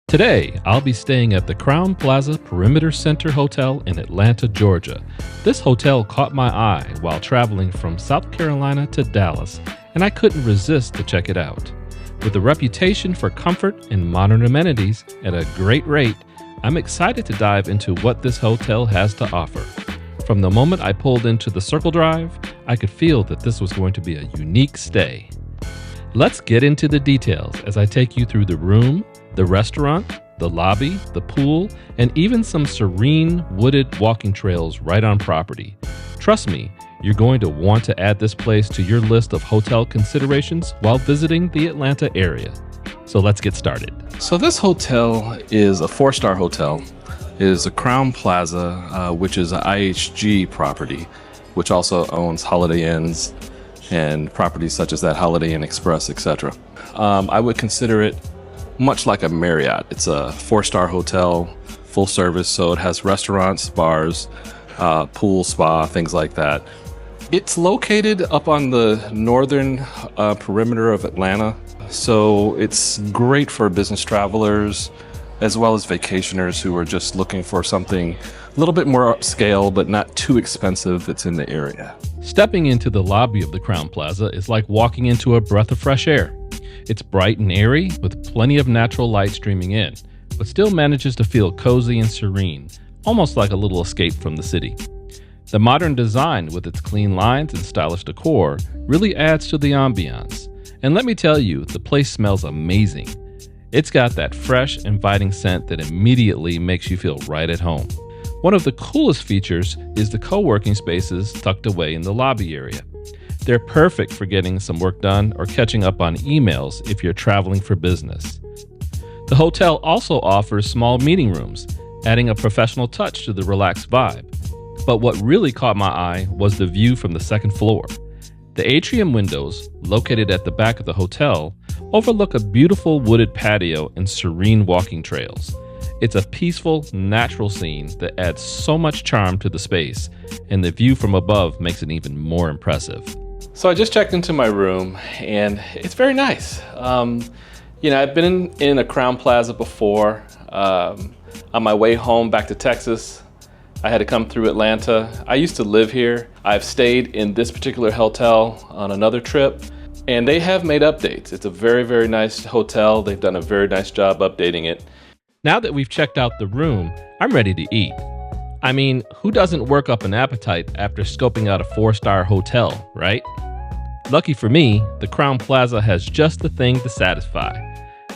Today, I'll be staying at the Crowne Plaza Perimeter Center Hotel in Atlanta, Georgia. This hotel caught my eye while traveling from South Carolina to Dallas, and I couldn't resist to check it out. With a reputation for comfort and modern amenities at a great rate, I'm excited to dive into what this hotel has to offer. From the moment I pulled into the Circle Drive, I could feel that this was going to be a unique stay. Let's get into the details as I take you through the room, the restaurant, the lobby, the pool, and even some serene wooded walking trails right on property. Trust me, you're going to want to add this place to your list of hotel considerations while visiting the Atlanta area. So let's get started. So this hotel is a 4-star hotel. It is a Crowne Plaza, which is an IHG property, which also owns Holiday Inns and properties such as that Holiday Inn Express, etc. I would consider it much like a Marriott. It's a 4-star hotel, full service, so it has restaurants, bars, pool, spa, things like that. It's located up on the northern perimeter of Atlanta, so it's great for business travelers as well as vacationers who are just looking for something a little bit more upscale but not too expensive that's in the area. Stepping into the lobby of the Crowne Plaza is like walking into a breath of fresh air. It's bright and airy with plenty of natural light streaming in, but still manages to feel cozy and serene, almost like a little escape from the city. The modern design with its clean lines and stylish decor really adds to the ambiance. And let me tell you, the place smells amazing. It's got that fresh, inviting scent that immediately makes you feel right at home. One of the coolest features is the co-working spaces tucked away in the lobby area. They're perfect for getting some work done or catching up on emails if you're traveling for business. The hotel also offers small meeting rooms, adding a professional touch to the relaxed vibe. But what really caught my eye was the view from the second floor. The atrium windows, located at the back of the hotel, overlook a beautiful wooded patio and serene walking trails. It's a peaceful, natural scene that adds so much charm to the space, and the view from above makes it even more impressive. So I just checked into my room, and it's very nice. I've been in a Crowne Plaza before. On my way home back to Texas, I had to come through Atlanta. I used to live here. I've stayed in this particular hotel on another trip, and they have made updates. It's a very, very nice hotel. They've done a very nice job updating it. Now that we've checked out the room, I'm ready to eat. I mean, who doesn't work up an appetite after scoping out a 4-star hotel, right? Lucky for me, the Crowne Plaza has just the thing to satisfy.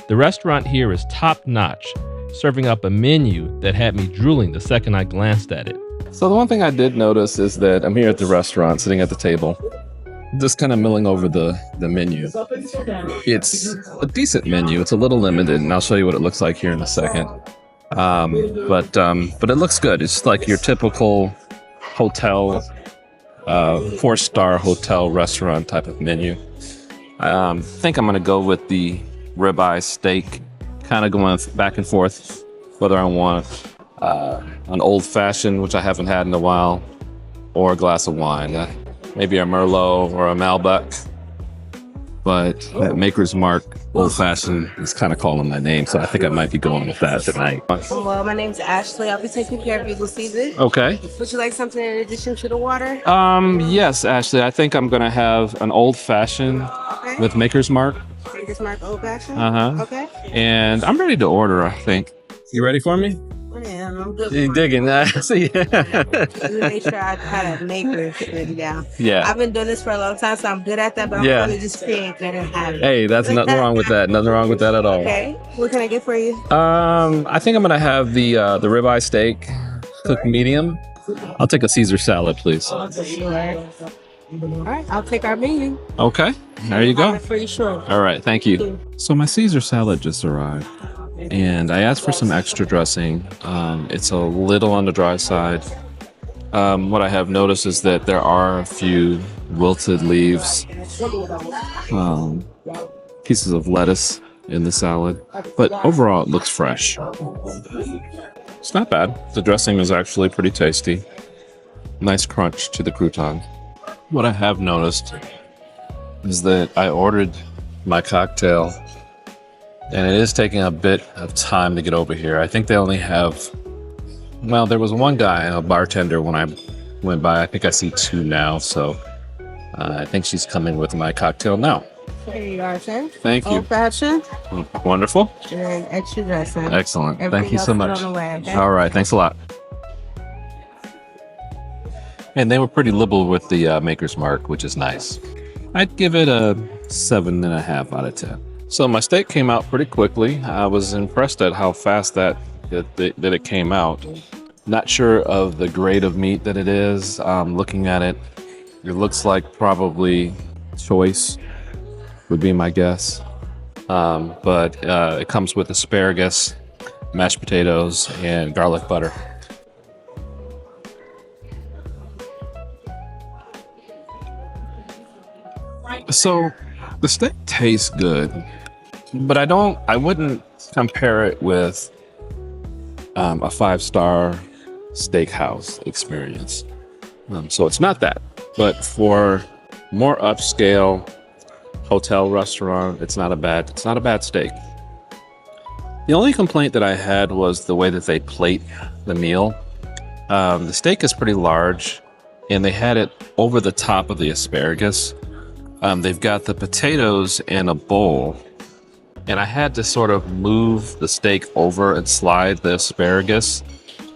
The restaurant here is top-notch, serving up a menu that had me drooling the second I glanced at it. So the one thing I did notice is that I'm here at the restaurant, sitting at the table, just kind of milling over the menu. It's a decent menu. It's a little limited, and I'll show you what it looks like here in a second. But it looks good. It's like your typical hotel, 4-star hotel restaurant type of menu. I think I'm going to go with the ribeye steak, kind of going back and forth whether I want an old fashioned, which I haven't had in a while, or a glass of wine. Maybe a Merlot or a Malbec. But that Maker's Mark old fashioned is kind of calling my name, so I think I might be going with that tonight. Well, my name's Ashley. I'll be taking care of you this evening. Okay. Would you like something in addition to the water? Yes, Ashley. I think I'm gonna have an old fashioned with Maker's Mark. Maker's Mark old fashioned? Okay. And I'm ready to order, I think. You ready for me? Yeah, I'm good. You digging that? Let me make sure I kind of Maker's written down. Yeah. I've been doing this for a long time, so I'm good at that, but I'm really just being good at having it. Hey, that's nothing wrong with that. Nothing wrong with that at all. Okay. What can I get for you? I think I'm gonna have the ribeye steak, cooked medium. I'll take a Caesar salad, please. Sure. All right, I'll take our menu. Okay, there you go. For you, sure. All right, thank you. So my Caesar salad just arrived, and I asked for some extra dressing. It's a little on the dry side. What I have noticed is that there are a few wilted leaves, pieces of lettuce in the salad, but overall it looks fresh. It's not bad. The dressing is actually pretty tasty. Nice crunch to the crouton. What I have noticed is that I ordered my cocktail and it is taking a bit of time to get over here. I think they only have, well, there was one guy, a bartender, when I went by. I think I see two now, so I think she's coming with my cocktail now. Here you are, sir. Thank you. Old fashioned Wonderful. and extra dressing. Excellent. Thank Everything you else so is much. on the way, okay? All right, thanks a lot. And they were pretty liberal with the Maker's Mark, which is nice. I'd give it a 7.5 out of 10. So my steak came out pretty quickly. I was impressed at how fast that it came out. Not sure of the grade of meat that it is. Looking at it, it looks like probably choice would be my guess. But it comes with asparagus, mashed potatoes, and garlic butter. So the steak tastes good, but I wouldn't compare it with a 5-star steakhouse experience. So it's not that, but for more upscale hotel restaurant, it's not a bad steak. The only complaint that I had was the way that they plate the meal. The steak is pretty large, and they had it over the top of the asparagus. They've got the potatoes in a bowl, and I had to sort of move the steak over and slide the asparagus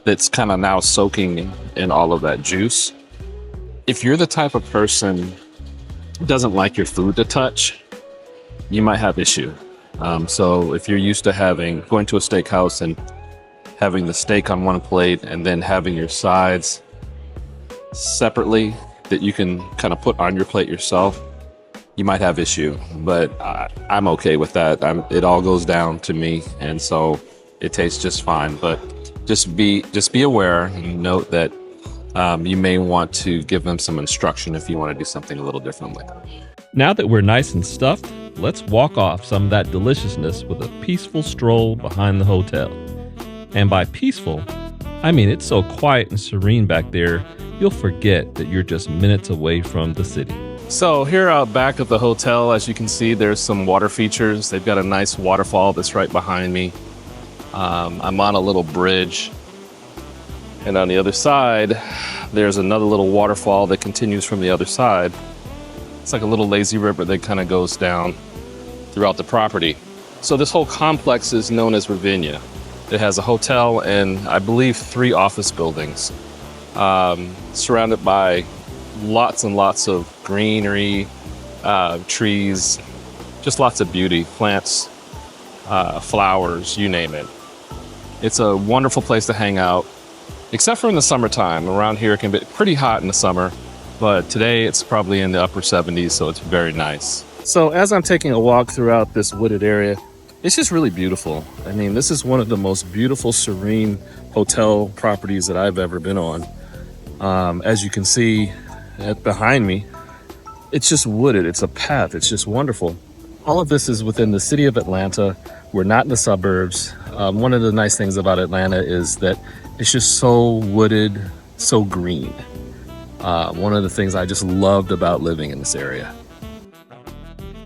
that's kind of now soaking in all of that juice. If you're the type of person who doesn't like your food to touch, you might have issue. So if you're used to going to a steakhouse and having the steak on one plate and then having your sides separately that you can kind of put on your plate yourself, you might have issue, but I'm okay with that. It all goes down to me, and so it tastes just fine. But just be aware and note that you may want to give them some instruction if you want to do something a little differently. Now that we're nice and stuffed, let's walk off some of that deliciousness with a peaceful stroll behind the hotel. And by peaceful, I mean it's so quiet and serene back there, you'll forget that you're just minutes away from the city. So here out back of the hotel, as you can see, there's some water features. They've got a nice waterfall that's right behind me. I'm on a little bridge. And on the other side, there's another little waterfall that continues from the other side. It's like a little lazy river that kind of goes down throughout the property. So this whole complex is known as Ravinia. It has a hotel and I believe 3 office buildings, surrounded by lots and lots of greenery, trees, just lots of beauty, plants, flowers, you name it. It's a wonderful place to hang out, except for in the summertime. Around here it can be pretty hot in the summer, but today it's probably in the upper 70s, so it's very nice. So as I'm taking a walk throughout this wooded area, it's just really beautiful. I mean, this is one of the most beautiful, serene hotel properties that I've ever been on. As you can see behind me, it's just wooded. It's a path. It's just wonderful. All of this is within the city of Atlanta. We're not in the suburbs. One of the nice things about Atlanta is that it's just so wooded, so green. One of the things I just loved about living in this area.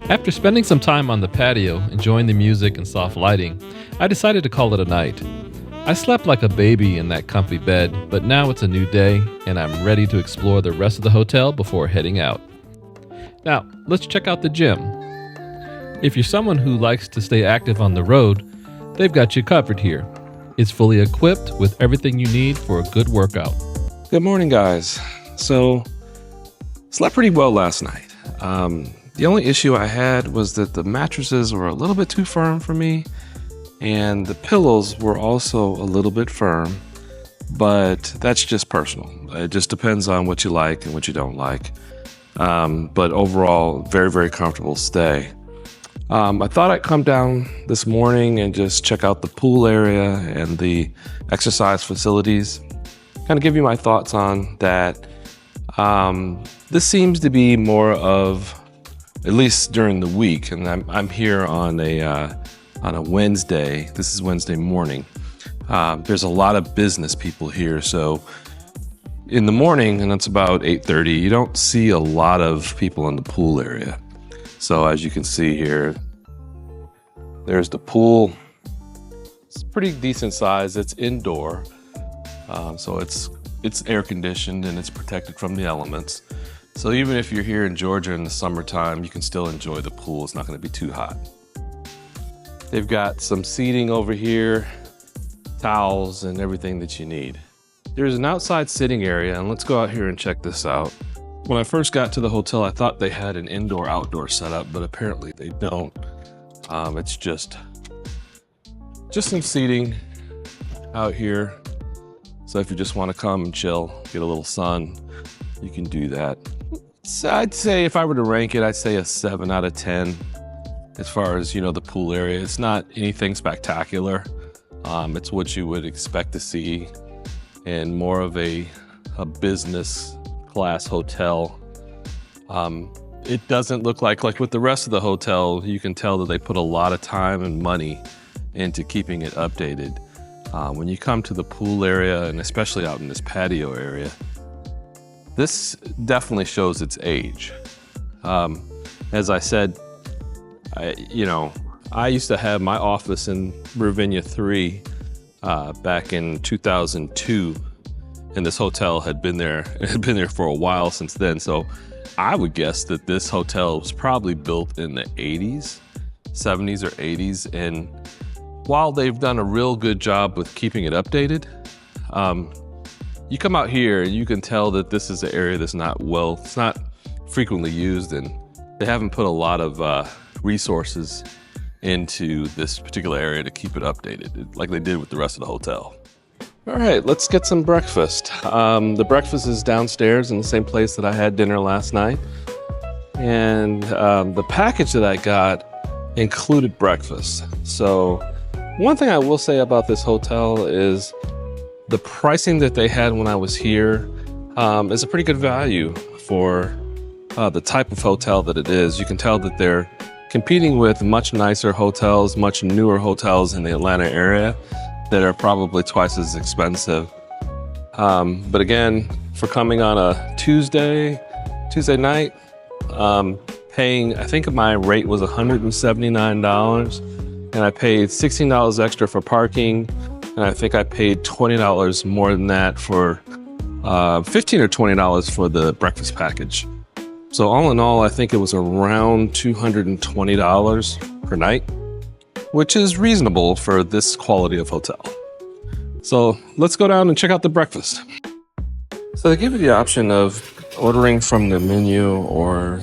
After spending some time on the patio, enjoying the music and soft lighting, I decided to call it a night. I slept like a baby in that comfy bed, but now it's a new day and I'm ready to explore the rest of the hotel before heading out. Now, let's check out the gym. If you're someone who likes to stay active on the road, they've got you covered here. It's fully equipped with everything you need for a good workout. Good morning, guys. So, slept pretty well last night. The only issue I had was that the mattresses were a little bit too firm for me, and the pillows were also a little bit firm, but that's just personal. It just depends on what you like and what you don't like. But overall, very, very comfortable stay. I thought I'd come down this morning and just check out the pool area and the exercise facilities, kind of give you my thoughts on that. This seems to be more of, at least during the week, and I'm here on a Wednesday. This is Wednesday morning. There's a lot of business people here, so in the morning, and it's about 8:30, you don't see a lot of people in the pool area. So as you can see here, There's the pool. It's pretty decent size. It's indoor, so it's air conditioned and it's protected from the elements. So even if you're here in Georgia in the summertime, you can still enjoy the pool. It's not going to be too hot. They've got some seating over here, towels, and everything that you need. There's an outside sitting area, and let's go out here and check this out. When I first got to the hotel, I thought they had an indoor-outdoor setup, but apparently they don't. It's just some seating out here. So if you just want to come and chill, get a little sun, you can do that. So I'd say if I were to rank it, I'd say a 7 out of 10 as far as, the pool area. It's not anything spectacular. It's what you would expect to see in more of a business class hotel. It doesn't look like with the rest of the hotel, you can tell that they put a lot of time and money into keeping it updated. When you come to the pool area, and especially out in this patio area, this definitely shows its age. As I said, I used to have my office in Ravinia 3 back in 2002, and this hotel had been there for a while since then. So I would guess that this hotel was probably built in the 80s, 70s or 80s. And while they've done a real good job with keeping it updated, you come out here and you can tell that this is an area that's it's not frequently used, and they haven't put a lot of resources into this particular area to keep it updated like they did with the rest of the hotel. All right, let's get some breakfast. The breakfast is downstairs in the same place that I had dinner last night. And the package that I got included breakfast. So one thing I will say about this hotel is the pricing that they had when I was here is a pretty good value for the type of hotel that it is. You can tell that they're competing with much nicer hotels, much newer hotels in the Atlanta area that are probably twice as expensive. But again, for coming on a Tuesday night, paying, I think my rate was $179, and I paid $16 extra for parking, and I think I paid $20 more than that for $15 or $20 for the breakfast package. So all in all, I think it was around $220 per night, which is reasonable for this quality of hotel. So let's go down and check out the breakfast. So they give you the option of ordering from the menu or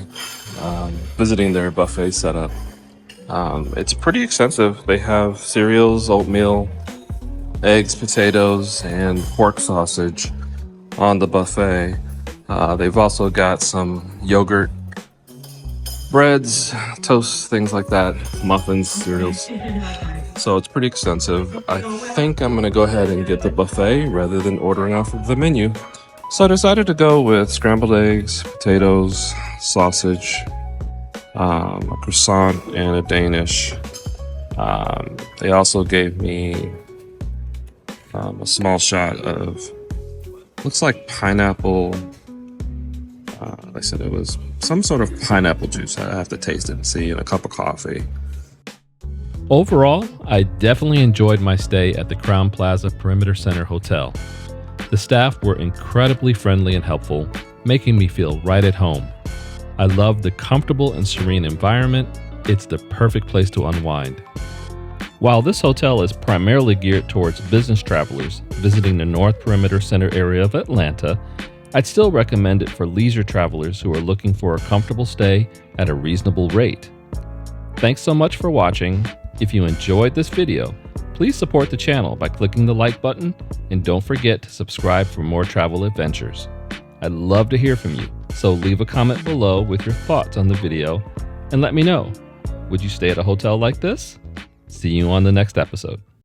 visiting their buffet setup. It's pretty extensive. They have cereals, oatmeal, eggs, potatoes, and pork sausage on the buffet. They've also got some yogurt, breads, toasts, things like that, muffins, cereals. So it's pretty extensive. I think I'm gonna go ahead and get the buffet rather than ordering off of the menu. So I decided to go with scrambled eggs, potatoes, sausage, a croissant, and a Danish. They also gave me a small shot of, looks like pineapple. They said it was some sort of pineapple juice. I have to taste it and see, and a cup of coffee. Overall, I definitely enjoyed my stay at the Crowne Plaza Perimeter Center Hotel. The staff were incredibly friendly and helpful, making me feel right at home. I love the comfortable and serene environment. It's the perfect place to unwind. While this hotel is primarily geared towards business travelers visiting the North Perimeter Center area of Atlanta, I'd still recommend it for leisure travelers who are looking for a comfortable stay at a reasonable rate. Thanks so much for watching. If you enjoyed this video, please support the channel by clicking the like button, and don't forget to subscribe for more travel adventures. I'd love to hear from you, so leave a comment below with your thoughts on the video and let me know. Would you stay at a hotel like this? See you on the next episode.